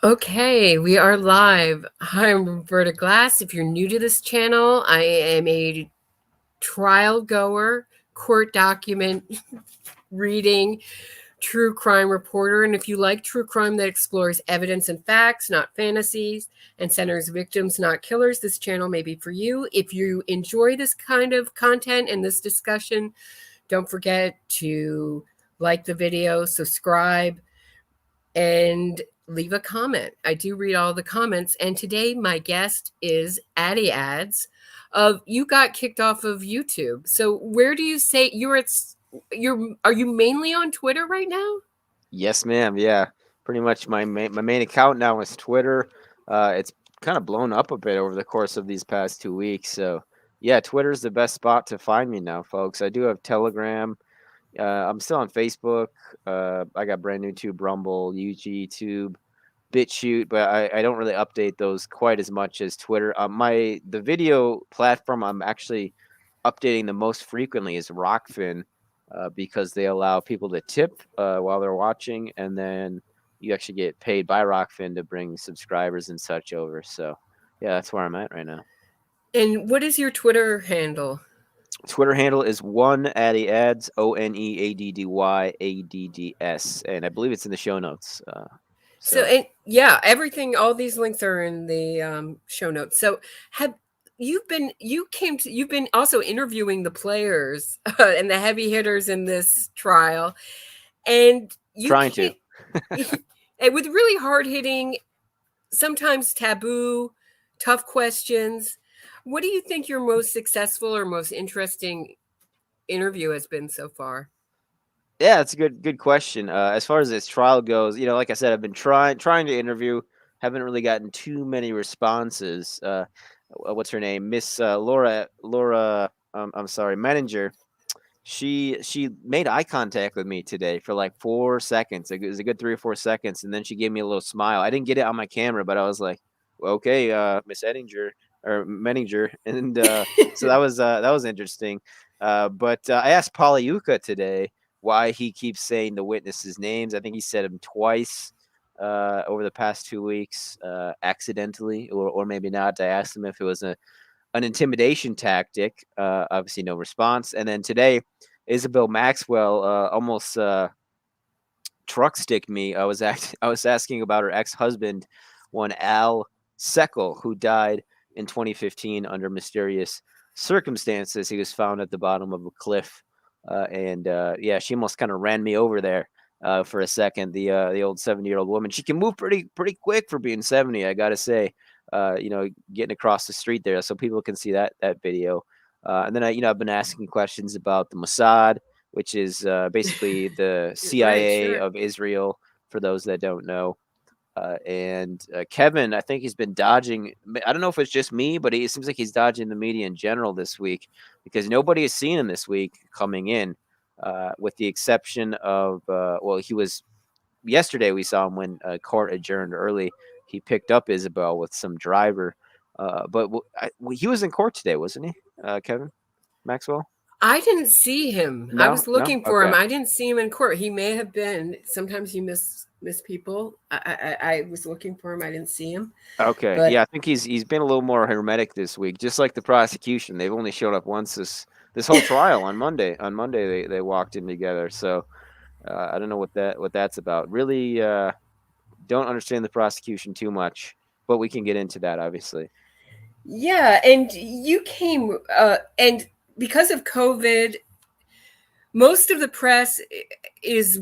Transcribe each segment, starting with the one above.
Okay, we are live. I'm Roberta Glass. If you're new to this channel, I am a trial goer, court document reading, true crime reporter. And if you like true crime that explores evidence and facts, not fantasies, and centers victims, not killers, this channel may be for you. If you enjoy this kind of content and this discussion, don't forget to like the video, subscribe, and leave a comment. I do read all the comments. And today my guest is Addy Adds. You got kicked off of YouTube. So where do you say are you mainly on Twitter right now? Yes, ma'am. Yeah, pretty much my main account now is Twitter. It's kind of blown up a bit over the course of these past 2 weeks. So yeah, Twitter's the best spot to find me now, folks. I do have Telegram. I'm still on Facebook. I got brand new Tube, Rumble, YouTube, BitChute, but I don't really update those quite as much as Twitter. The video platform I'm actually updating the most frequently is Rockfin, because they allow people to tip while they're watching, and then you actually get paid by Rockfin to bring subscribers and such over. So yeah, that's where I'm at right now. And what is your Twitter handle? Twitter handle is one Addy Adds, ONEADDYADDS, and I believe it's in the show notes. So, So and yeah, everything, all these links are in the show notes. So, have you've been also interviewing the players and the heavy hitters in this trial, and you trying to. can't, with really hard hitting, sometimes taboo, tough questions. What do you think your most successful or most interesting interview has been so far? Yeah, it's a good question. As far as this trial goes, like I said, I've been trying to interview, haven't really gotten too many responses. What's her name? Miss Laura. I'm sorry, Manager. She made eye contact with me today for like 4 seconds. It was a good 3 or 4 seconds, and then she gave me a little smile. I didn't get it on my camera, but I was like, well, "Okay, Miss Ettinger or Menninger," and so that was interesting. But I asked Polyuka today why he keeps saying the witnesses' names. I think he said them twice over the past 2 weeks, accidentally or maybe not. I asked him if it was an intimidation tactic. Obviously, no response. And then today, Isabel Maxwell almost truck sticked me. I was asking about her ex husband, one Al Seckel, who died in 2015 under mysterious circumstances. He was found at the bottom of a cliff, and yeah, she almost kind of ran me over there. For a second, the old 70-year-old woman. She can move pretty quick for being 70. I gotta say, getting across the street there, so people can see that video. And then I've been asking questions about the Mossad, which is basically the Right, CIA sure. of Israel, for those that don't know. And Kevin, I think he's been dodging. I don't know if it's just me, but it seems like he's dodging the media in general this week because nobody has seen him this week coming in, with the exception of, well, he was yesterday. We saw him when court adjourned early. He picked up Isabel with some driver, but he was in court today, wasn't he, Kevin Maxwell? I didn't see him. I No, was no, looking for him. okay. I didn't see him in court. He may have been. Sometimes you miss people. I was looking for him. I didn't see him. Okay, But yeah, I think he's been a little more hermetic this week, just like the prosecution. They've only showed up once this whole trial on Monday. On Monday, they walked in together. So I don't know what that's about. Really, don't understand the prosecution too much, but we can get into that obviously. yeah, and you came and because of COVID, most of the press is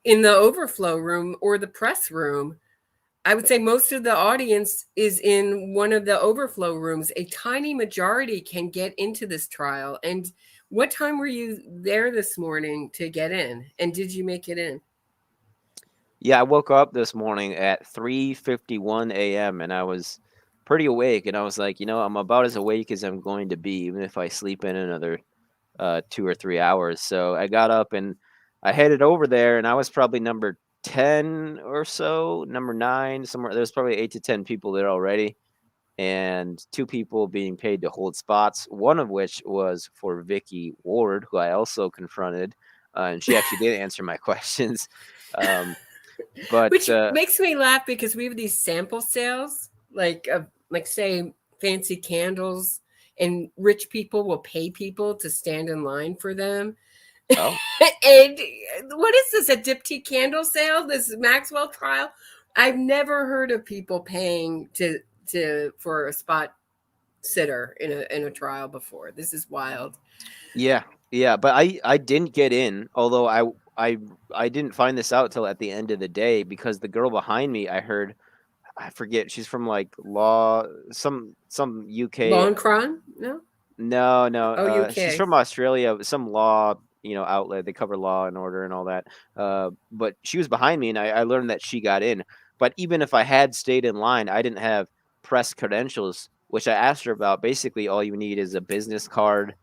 in the overflow room or the press room. I would say most of the audience is in one of the overflow rooms. A tiny majority can get into this trial. And what time were you there this morning to get in? And did you make it in? Yeah, I woke up this morning at 3:51 a.m. and I was pretty awake, and I was like, I'm about as awake as I'm going to be, even if I sleep in another 2 or 3 hours. So I got up and I headed over there, and I was probably number 10 or so, number nine, somewhere. There's probably 8 to 10 people there already, and two people being paid to hold spots. One of which was for Vicky Ward, who I also confronted, and she actually did answer my questions. Um, But Which makes me laugh because we have these sample sales, like say fancy candles, and rich people will pay people to stand in line for them. oh And what is this? A diptyque candle sale? This Maxwell trial? I've never heard of people paying to for a spot sitter in a trial before. This is wild. yeah, yeah, but I didn't get in, although I didn't find this out till at the end of the day because the girl behind me, I heard, I forget, she's from like law, some UK. Long Cron? No? No, no, Oh, she's UK. from Australia, some law, outlet. They cover law and order and all that. But she was behind me, and I learned that she got in. But even if I had stayed in line, I didn't have press credentials, which I asked her about. Basically, all you need is a business card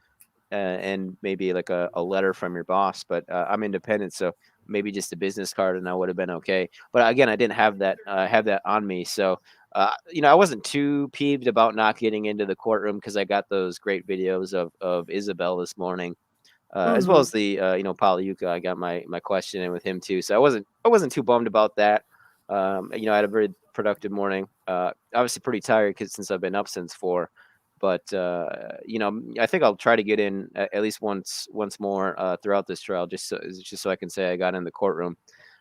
and maybe like a letter from your boss. But I'm independent, so maybe just a business card, and I would have been okay. But again, I didn't have that on me, so I wasn't too peeved about not getting into the courtroom because I got those great videos of Isabel this morning, as well Mm-hmm. as the Pagliuca. I got my question in with him too, so I wasn't too bummed about that. I had a very productive morning. Obviously pretty tired because since I've been up since 4. But I think I'll try to get in at least once more throughout this trial, just so I can say I got in the courtroom.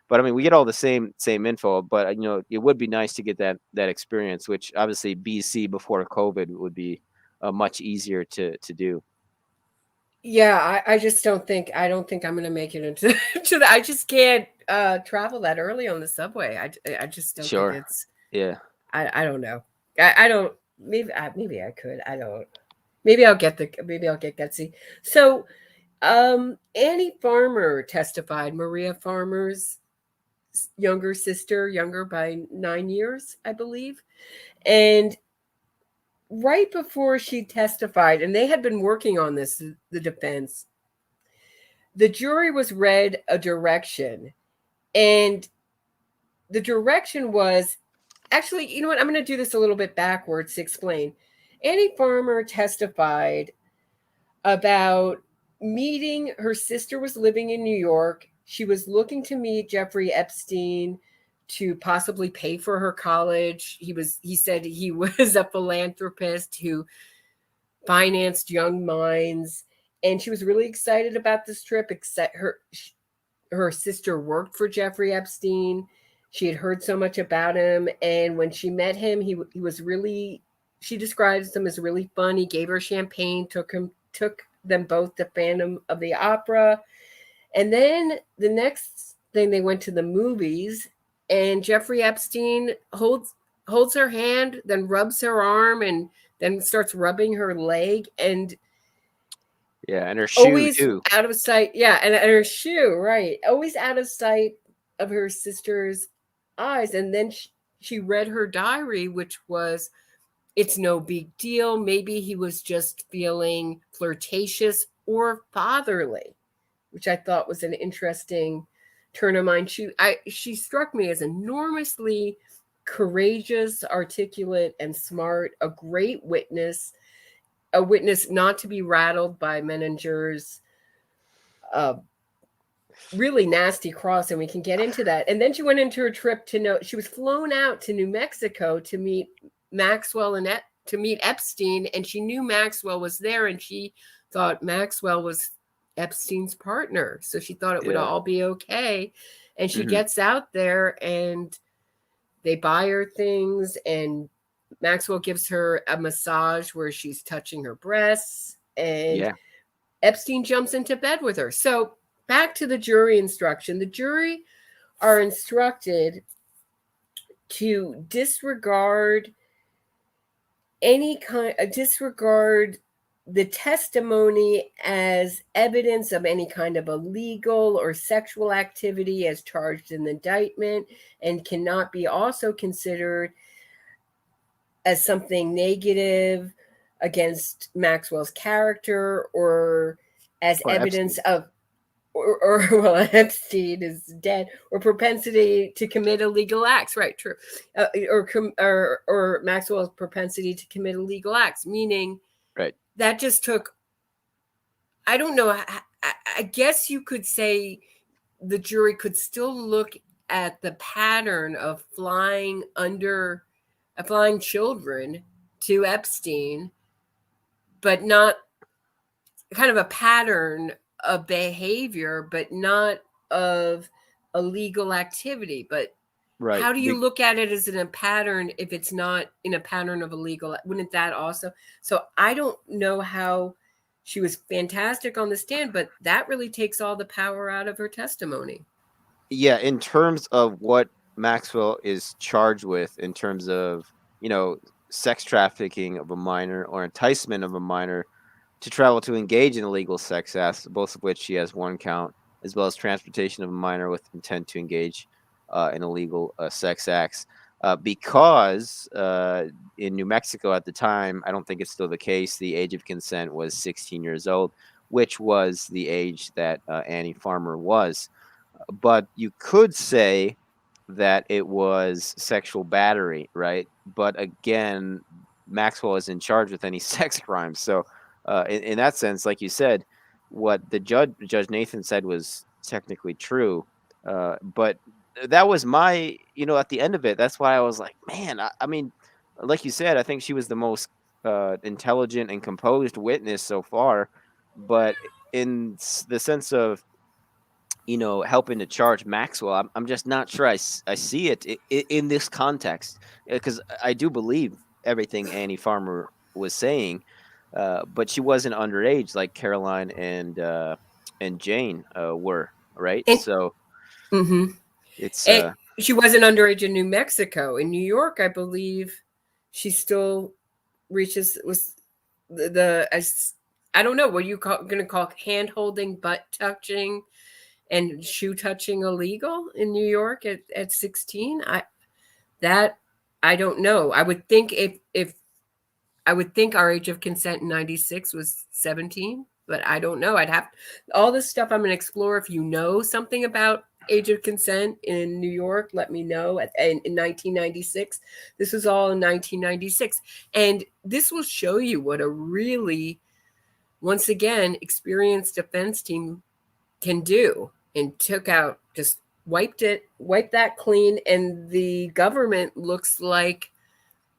But I mean, we get all the same info, but it would be nice to get that experience, which obviously BC before COVID would be much easier to do. Yeah, I just I don't think I'm going to make it into to the, I just can't travel that early on the subway. I just don't think Sure. it's, Yeah. I don't know. I don't, maybe I could. I don't. Maybe I'll get gutsy. So, Annie Farmer testified, Maria Farmer's younger sister, younger by 9 years, I believe. And right before she testified, and they had been working on this, the defense, the jury was read a direction, and the direction was, actually, you know what? I'm going to do this a little bit backwards to explain. Annie Farmer testified about meeting, her sister was living in New York. She was looking to meet Jeffrey Epstein to possibly pay for her college. He said he was a philanthropist who financed young minds, and she was really excited about this trip. Except her sister worked for Jeffrey Epstein. She had heard so much about him, and when she met him, he was really, she describes him as really fun. He gave her champagne, took them both to Phantom of the Opera, and then the next thing they went to the movies, and Jeffrey Epstein holds her hand, then rubs her arm, and then starts rubbing her leg, and Yeah, and her shoe always too. out of sight. Yeah, and her shoe, right? Always out of sight of her sister's eyes. And then she read her diary, which was, it's no big deal. Maybe he was just feeling flirtatious or fatherly, which I thought was an interesting turn of mind. She struck me as enormously courageous, articulate, and smart, a great witness, a witness not to be rattled by Menninger's uh, really nasty cross, and we can get into that. And then she went into her trip she was flown out to New Mexico to meet Maxwell and to meet Epstein, and she knew Maxwell was there, and she thought Maxwell was Epstein's partner, so she thought it would Yeah. all be okay. And she Hmm. gets out there, and they buy her things, and Maxwell gives her a massage where she's touching her breasts, and Yeah. Epstein jumps into bed with her. So back to the jury instruction. The jury are instructed to disregard disregard the testimony as evidence of any kind of illegal or sexual activity as charged in the indictment, and cannot be also considered as something negative against Maxwell's character, or as Or evidence Epstein. of, or well, Epstein is dead, or propensity to commit illegal acts. Right, true. Or Maxwell's propensity to commit illegal acts, meaning Right. that just took, I don't know, I guess you could say the jury could still look at the pattern of flying children to Epstein, but not kind of a pattern of behavior, but not of illegal activity. But Right. how do you look at it as in a pattern if it's not in a pattern of illegal? Wouldn't that also? So I don't know how she was fantastic on the stand, but that really takes all the power out of her testimony. Yeah, in terms of what Maxwell is charged with, in terms of, sex trafficking of a minor or enticement of a minor to travel to engage in illegal sex acts, both of which she has one count, as well as transportation of a minor with intent to engage in illegal sex acts. Because in New Mexico at the time, I don't think it's still the case, the age of consent was 16 years old, which was the age that Annie Farmer was. But you could say that it was sexual battery, right? But again, Maxwell is in charge with any sex crimes. So in that sense, like you said, what the Judge Nathan said was technically true. But that was my, at the end of it, that's why I was like, man, I mean, like you said, I think she was the most intelligent and composed witness so far. But in the sense of, helping to charge Maxwell, I'm just not sure I see it in this context, because I do believe everything Annie Farmer was saying, but she wasn't underage like Caroline and Jane were, right? And, So mm-hmm. it's And she wasn't underage in New Mexico. In New York, I believe she still was I don't know what you going to call hand holding, butt touching, and shoe touching illegal in New York at 16. I don't know. I would think if I would think our age of consent in 96 was 17, but I don't know. I'd have all this stuff I'm going to explore. If you know something about age of consent in New York, let me know. In 1996, this was all in 1996. And this will show you what a really, once again, experienced defense team can do, and just wiped that clean. And the government looks like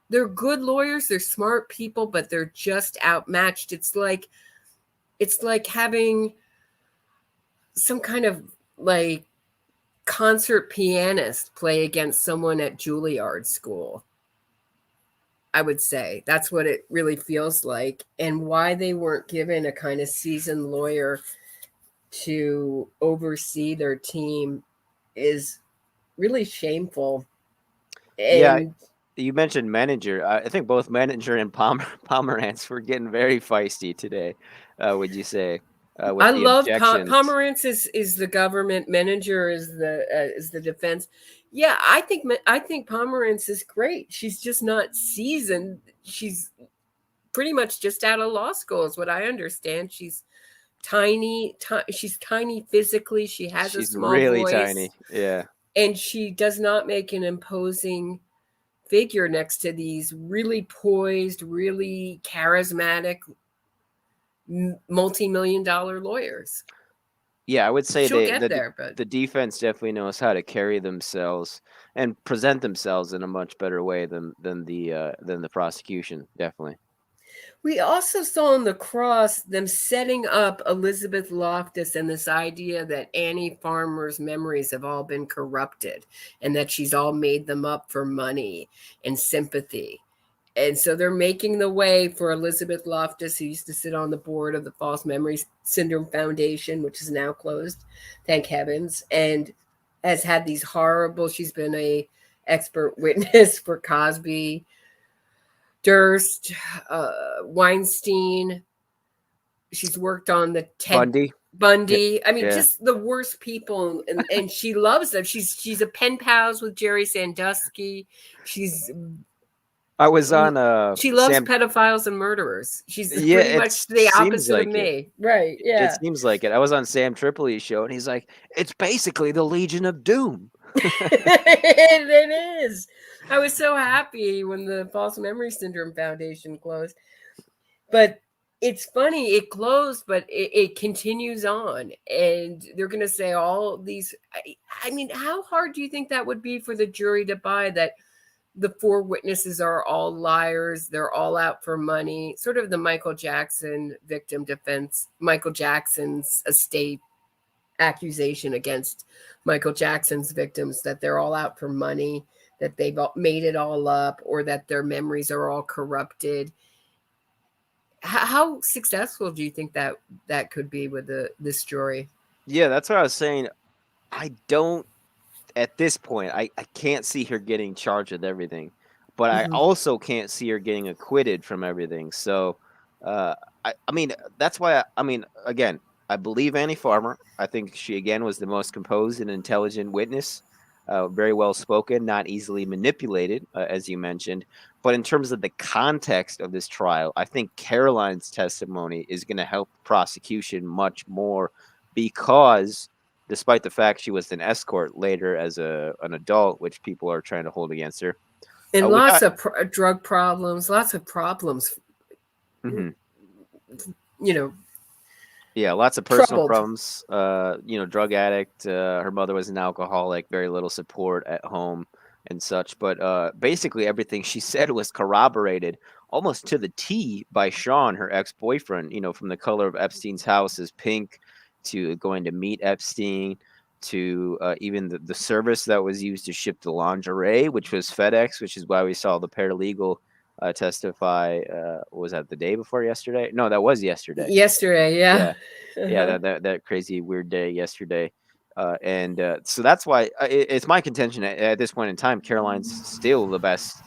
they're good lawyers, they're smart people, but they're just outmatched. It's like having some kind of like concert pianist play against someone at Juilliard school. I would say that's what it really feels like, and why they weren't given a kind of seasoned lawyer to oversee their team is really shameful. And you mentioned Menninger. I think both Menninger and Pomerantz were getting very feisty today. Would you say? With I the love objections. Pomerantz is the government, Menninger is the defense. Yeah, I think Pomerantz is great. She's just not seasoned. She's pretty much just out of law school, is what I understand. She's tiny. She's tiny physically. She's a small really voice. Tiny. Yeah, and she does not make an imposing figure next to these really poised, really charismatic, multi-million-dollar lawyers. Yeah, I would say the defense definitely knows how to carry themselves and present themselves in a much better way than the prosecution. Definitely. We also saw on the cross them setting up Elizabeth Loftus and this idea that Annie Farmer's memories have all been corrupted and that she's all made them up for money and sympathy. And so they're making the way for Elizabeth Loftus, who used to sit on the board of the False Memory Syndrome Foundation, which is now closed, thank heavens, and has had these horrible, she's been a expert witness for Cosby, Durst, Weinstein. She's worked on the Bundy. I mean, just the worst people, and she loves them. She's a pen pals with Jerry Sandusky. I was on. She loves pedophiles and murderers. She's pretty much the opposite of me, right? Yeah, it seems like it. I was on Sam Tripoli's show, and he's like, "It's basically the Legion of Doom." It is. I was so happy when the False Memory Syndrome Foundation closed. But it's funny, it closed, but it continues on. And they're going to say all these. I mean, how hard do you think that would be for the jury to buy that the four witnesses are all liars? They're all out for money. Sort of the Michael Jackson victim defense, Michael Jackson's estate accusation against Michael Jackson's victims, that they're all out for money, that they've made it all up, or that their memories are all corrupted. How successful do you think that could be with this story? Yeah, that's what I was saying. I don't at this point. I can't see her getting charged with everything, but I Mm-hmm. also can't see her getting acquitted from everything. So, I mean, that's why. I mean, again, I believe Annie Farmer. I think she again was the most composed and intelligent witness. Very well spoken, not easily manipulated, as you mentioned. But in terms of the context of this trial, I think Caroline's testimony is going to help the prosecution much more because, despite the fact she was an escort later as an adult, which people are trying to hold against her, And which lots of drug problems, lots of problems. mhm. You know, Yeah, lots of personal troubled. problems. Drug addict. Her mother was an alcoholic. Very little support at home and such. But basically, everything she said was corroborated almost to the T by Sean, her ex-boyfriend. You know, from the color of Epstein's house is pink, to going to meet Epstein, to even the service that was used to ship the lingerie, which was FedEx, which is why we saw the paralegal testify. Was that the day before yesterday? No, that was yesterday. Yesterday, yeah. Yeah, yeah, Uh-huh. that crazy weird day yesterday, and so that's why it's my contention at this point in time. Caroline's still the best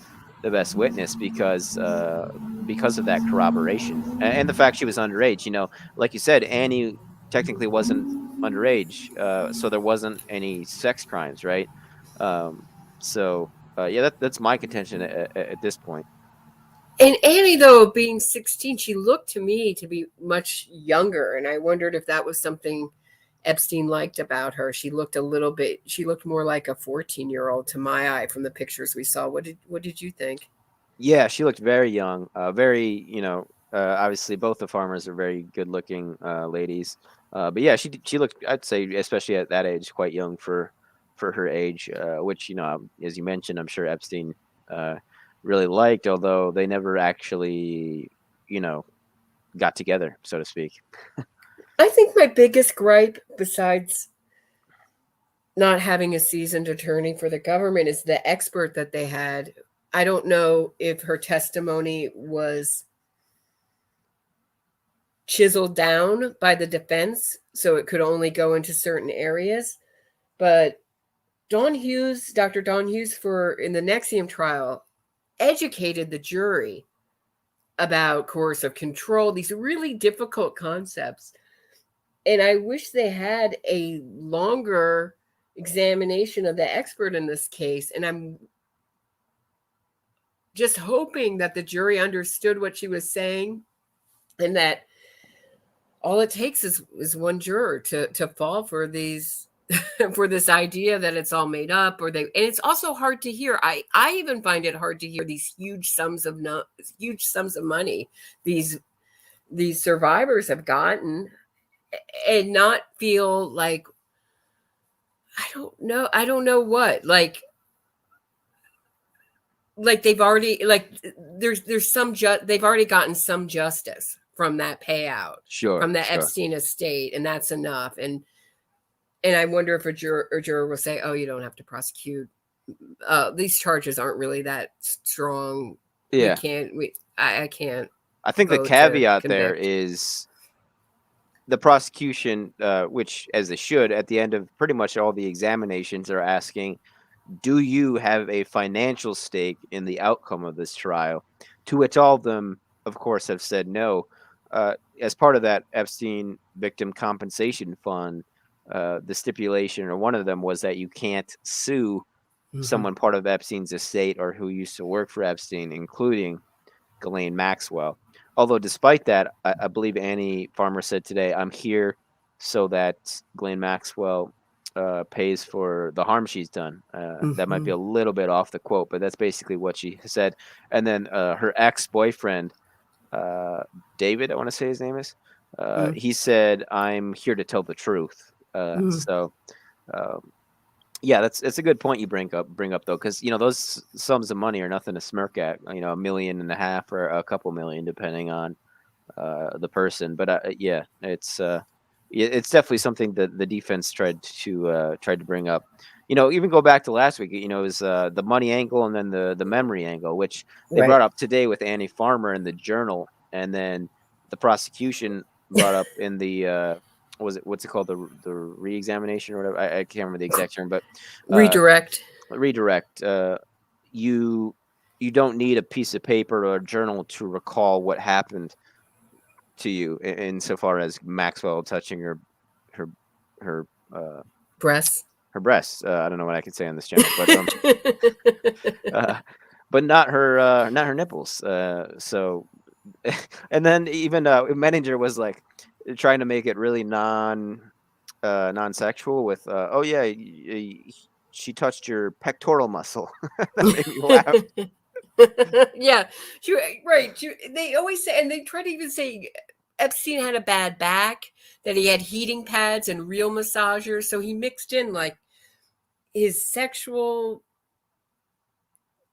witness because of that corroboration and the fact she was underage. You know, like you said, Annie technically wasn't underage, so there wasn't any sex crimes, right? Um, yeah, that's my contention at this point. And Annie, though, being 16, she looked to me to be much younger. And I wondered if that was something Epstein liked about her. She looked more like a 14-year-old to my eye from the pictures we saw. What did you think? Yeah, she looked very young, very, obviously both the farmers are very good looking ladies. But yeah, she looked, I'd say, especially at that age, quite young for her age, which, as you mentioned, I'm sure Epstein uh, really liked, although they never actually, you know, got together, so to speak. I think my biggest gripe, besides not having a seasoned attorney for the government, is the expert that they had. I don't know if her testimony was chiseled down by the defense, so it could only go into certain areas. But Dr. Don Hughes, for in the Nexium trial, educated the jury about coercive control, these really difficult concepts. And I wish they had a longer examination of the expert in this case. And I'm just hoping that the jury understood what she was saying, and that all it takes is one juror to fall for these for this idea that it's all made up, and it's also hard to hear. I even find it hard to hear these huge sums of money these survivors have gotten, and not feel like, I don't know what, like they've already, like there's they've already gotten some justice from that payout Sure, from the sure. Epstein estate, and that's enough. And I wonder if a juror will say, "Oh, you don't have to prosecute. These charges aren't really that strong. We Yeah. can't. I can't I think the vote to caveat there convict." is the prosecution, which as they should, at the end of pretty much all the examinations, are asking, do you have a financial stake in the outcome of this trial? To which all of them, of course, have said no. As part of that Epstein Victim Compensation Fund, the stipulation, or one of them, was that you can't sue Mm-hmm. someone part of Epstein's estate or who used to work for Epstein, including Ghislaine Maxwell. Although, despite that, I believe Annie Farmer said today, I'm here so that Ghislaine Maxwell pays for the harm she's done. That might be Mm-hmm. a little bit off the quote, but that's basically what she said. And then her ex boyfriend, David, I want to say his name is. Mm. He said, "I'm here to tell the truth." Mm. So, yeah, it's a good point you bring up though, because those sums of money are nothing to smirk at. $1.5 million or a couple million, depending on the person. But yeah, it's definitely something that the defense tried to bring up. Even go back to last week. It was the money angle and then the memory angle, which they Right. brought up today with Annie Farmer in the Journal, and then the prosecution brought up in the what's it called, the re-examination or whatever. I can't remember the exact term, but Redirect. redirect. You don't need a piece of paper or a journal to recall what happened to you, insofar as Maxwell touching her her Breasts. her breasts. I don't know what I can say on this channel, uh, but not her nipples. So, and then even Menninger was like trying to make it really non-sexual with, oh yeah, she touched your pectoral muscle. That made me laugh. Yeah, right. They always say, and they try to even say Epstein had a bad back, that he had heating pads and real massagers, so he mixed in like his sexual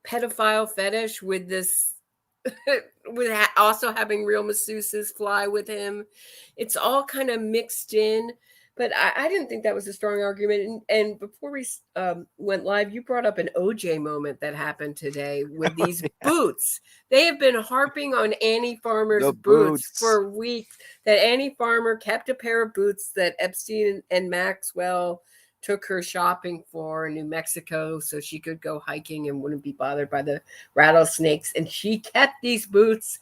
pedophile fetish with this with also having real masseuses fly with him. It's all kind of mixed in, but I didn't think that was a strong argument. And before we went live, you brought up an OJ moment that happened today with these boots. They have been harping on Annie Farmer's The boots boots. for weeks, that Annie Farmer kept a pair of boots that Epstein and Maxwell took her shopping for in New Mexico so she could go hiking and wouldn't be bothered by the rattlesnakes. And she kept these boots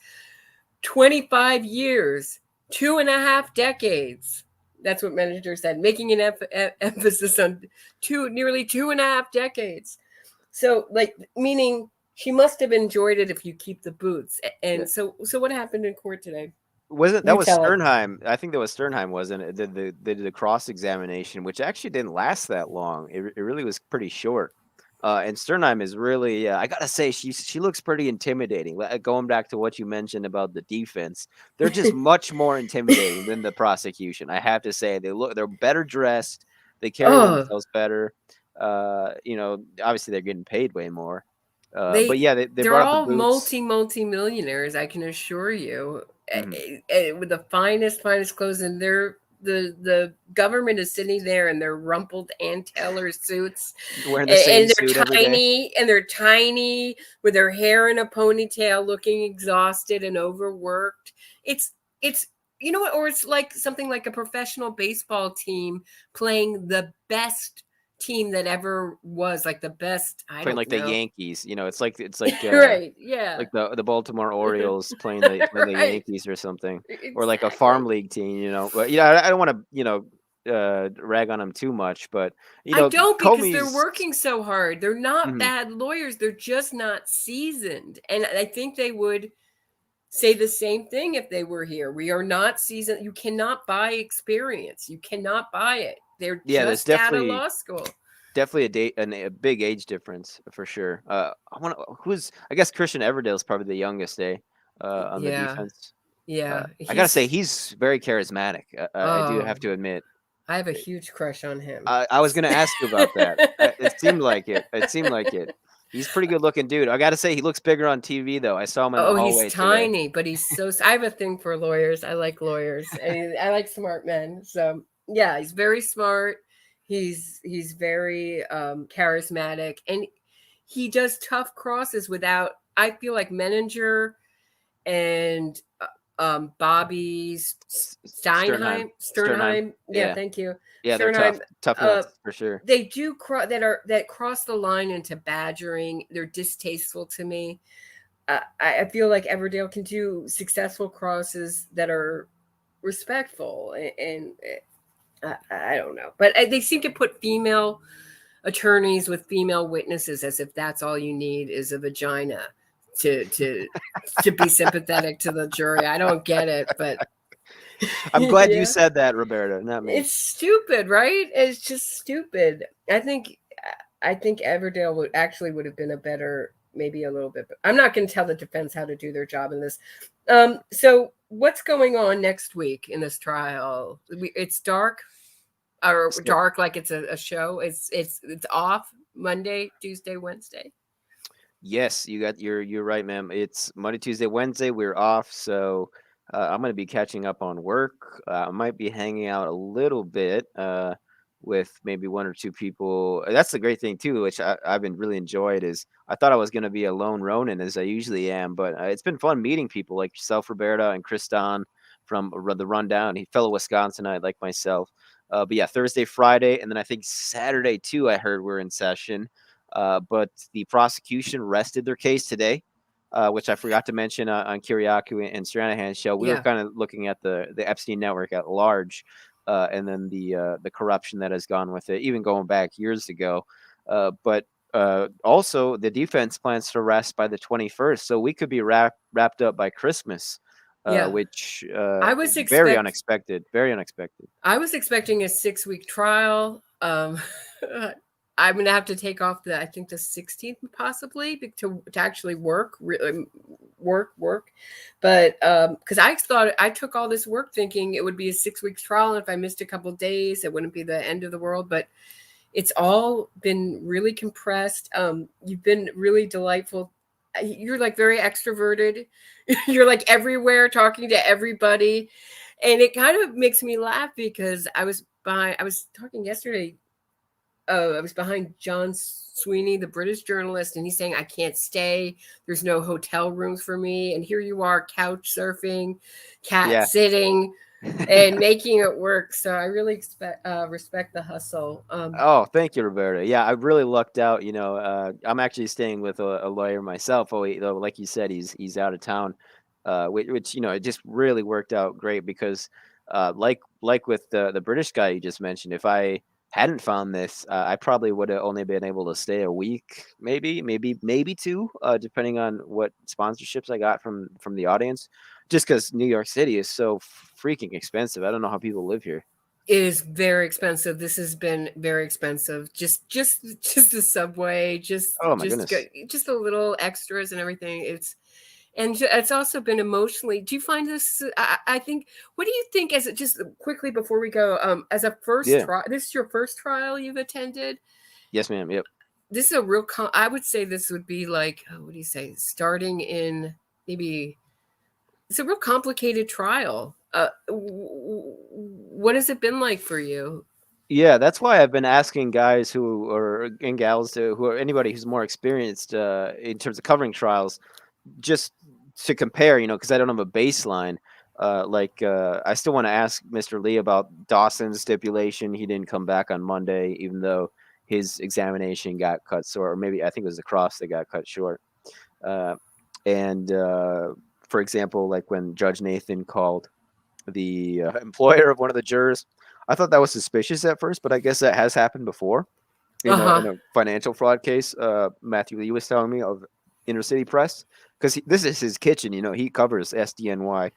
25 years, 2.5 decades. That's what Menninger said, making an emphasis on nearly 2.5 decades. So, like, meaning she must have enjoyed it if you keep the boots. And Yeah. so what happened in court today? Wasn't You that was tell it. Sternheim? I think that was Sternheim, wasn't it? They did the cross examination, which actually didn't last that long. It really was pretty short. And Sternheim is really, I gotta say, she looks pretty intimidating. Going back to what you mentioned about the defense, they're just much more intimidating than the prosecution. I have to say, they're better dressed, they carry Oh, themselves better. Obviously they're getting paid way more. But they yeah, they they're brought up the all boots. multi-millionaires, I can assure you, Mhm. with the finest clothes, and the government is sitting there in their rumpled Ann Taylor suits, Wearing the same and suit every day. they're tiny with their hair in a ponytail, looking exhausted and overworked. It's you know what, or it's like something like a professional baseball team playing the best team that ever was, like the best, I Playing don't like the know. Yankees, it's like Right, yeah. like the Baltimore Orioles playing the Right. Yankees or something, or like a farm Exactly. league team. But I don't want to rag on them too much, but I don't, because they're Comey's. working so hard. They're not Mhm. bad lawyers. They're just not seasoned. And I think they would say the same thing if they were here. We are not seasoned. You cannot buy experience. You cannot buy it. They're Yeah, there's just out of definitely law school. a big age difference for sure. I guess Christian Everdale is probably the youngest, on the Yeah. defense. Yeah. I gotta say he's very charismatic. I do Oh, have to admit. I have a huge crush on him. I was gonna ask you about that. It seemed like it. It seemed like it. He's a pretty good looking dude. I gotta say he looks bigger on TV though. I saw him in the Oh, he's hallway today. tiny, but he's so. I have a thing for lawyers. I like lawyers, and I like smart men. So yeah, he's very smart. He's very charismatic, and he does tough crosses without. I feel like Menninger and Bobby Sternheim. Sternheim. Sternheim. Yeah, Yeah. thank you, Yeah, they're Sternheim. tough Uh, nuts for sure. they do that cross the line into badgering. They're distasteful to me. I feel like Everdale can do successful crosses that are respectful, and I don't know, but they seem to put female attorneys with female witnesses as if that's all you need is a vagina to be sympathetic to the jury. I don't get it, but I'm glad you yeah, said that, Roberta, not me. it's stupid, right? It's just stupid. I think Everdale would have been a better maybe a little bit, but I'm not going to tell the defense how to do their job in this. So what's going on next week in this trial? It's dark, or dark like it's a show. It's off Monday, Tuesday, Wednesday. Yes, you're right, ma'am. It's Monday, Tuesday, Wednesday. We're off, so I'm gonna be catching up on work. I might be hanging out a little bit with maybe one or two people. That's the great thing too, which I've been really enjoyed. Is I thought I was gonna be a lone Ronin as I usually am, but it's been fun meeting people like yourself, Roberta, and Kriston from the Rundown. He fellow Wisconsinite like myself. But yeah, Thursday, Friday, and then I think Saturday too. I heard we're in session. But the prosecution rested their case today, which I forgot to mention on Kiriakou and Stranahan's show. We were kind of looking at the Epstein network at large, and then the corruption that has gone with it, even going back years ago. But also, the defense plans to arrest by the 21st, so we could be wrapped up by Christmas. Which I was very unexpected. Very unexpected. I was expecting a 6-week trial. I'm gonna have to take off I think the 16th possibly to actually work. But because I thought I took all this work thinking it would be a 6-week trial, and if I missed a couple of days, it wouldn't be the end of the world. But it's all been really compressed. You've been really delightful. You're like very extroverted. You're like everywhere, talking to everybody, and it kind of makes me laugh because I was talking yesterday. I was behind John Sweeney, the British journalist, and he's saying, I can't stay. There's no hotel rooms for me. And here you are, couch surfing, sitting, and making it work. So I really respect the hustle. Oh, thank you, Roberta. Yeah, I really lucked out. You know, I'm actually staying with a lawyer myself. Oh, like you said, he's out of town, which you know, it just really worked out great because, like with the British guy you just mentioned, if I hadn't found this, I probably would have only been able to stay a week, maybe two, depending on what sponsorships I got from the audience. Just because New York City is so freaking expensive, I don't know how people live here. It is very expensive. This has been very expensive. Just the subway, oh my goodness, just the little extras and everything. It's also been emotionally. Do you find this? I think. What do you think? As just quickly before we go, as a first trial, this is your first trial you've attended. Yes, ma'am. Yep. This is a real. I would say this would be like, what do you say? Starting in maybe. It's a real complicated trial. What has it been like for you? Yeah, that's why I've been asking guys and gals anybody who's more experienced in terms of covering trials, just to compare, you know, because I don't have a baseline. I still want to ask Mr. Lee about Dawson's stipulation. He didn't come back on Monday, even though his examination got cut short, or maybe I think it was the cross that got cut short. For example, like when Judge Nathan called the employer of one of the jurors, I thought that was suspicious at first, but I guess that has happened before in a financial fraud case. Matthew Lee was telling me of Inner City Press, because this is his kitchen. You know, he covers SDNY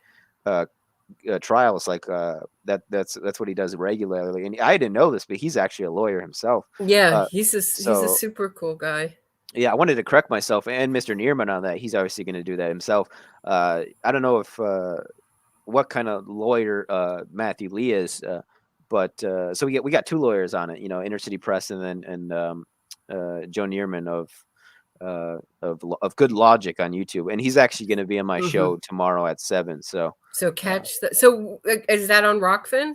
trials like that. That's what he does regularly. And I didn't know this, but he's actually a lawyer himself. Yeah, he's a super cool guy. Yeah, I wanted to correct myself and Mr. Neerman on that. He's obviously going to do that himself. I don't know if what kind of lawyer Matthew Lee is, but so we got two lawyers on it. You know, Inner City Press and Joe Neerman of Good Logic on YouTube, and he's actually going to be on my show tomorrow at 7. So catch that. So is that on Rockfin?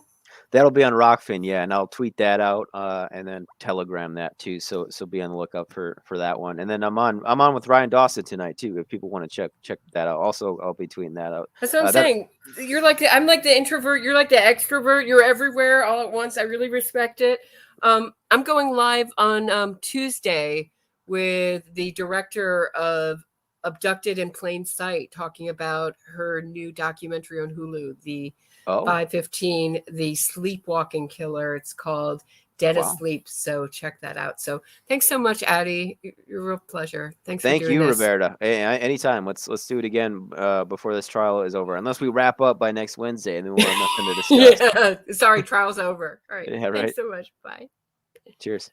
That'll be on Rockfin, yeah, and I'll tweet that out and then Telegram that too. So be on the lookout for that one. And then I'm on with Ryan Dawson tonight too. If people want to check that out, also I'll be tweeting that out. That's what I'm saying. You're like I'm like the introvert. You're like the extrovert. You're everywhere all at once. I really respect it. I'm going live on Tuesday with the director of Abducted in Plain Sight, talking about her new documentary on Hulu, the 5:15, the sleepwalking killer. It's called Dead Asleep. So check that out. So thanks so much, Addy. You're a real pleasure. Thank you, Roberta. Hey, anytime. Let's do it again before this trial is over. Unless we wrap up by next Wednesday, and then we'll have nothing to discuss. Sorry, trial's over. All right. Yeah, right. Thanks so much. Bye. Cheers.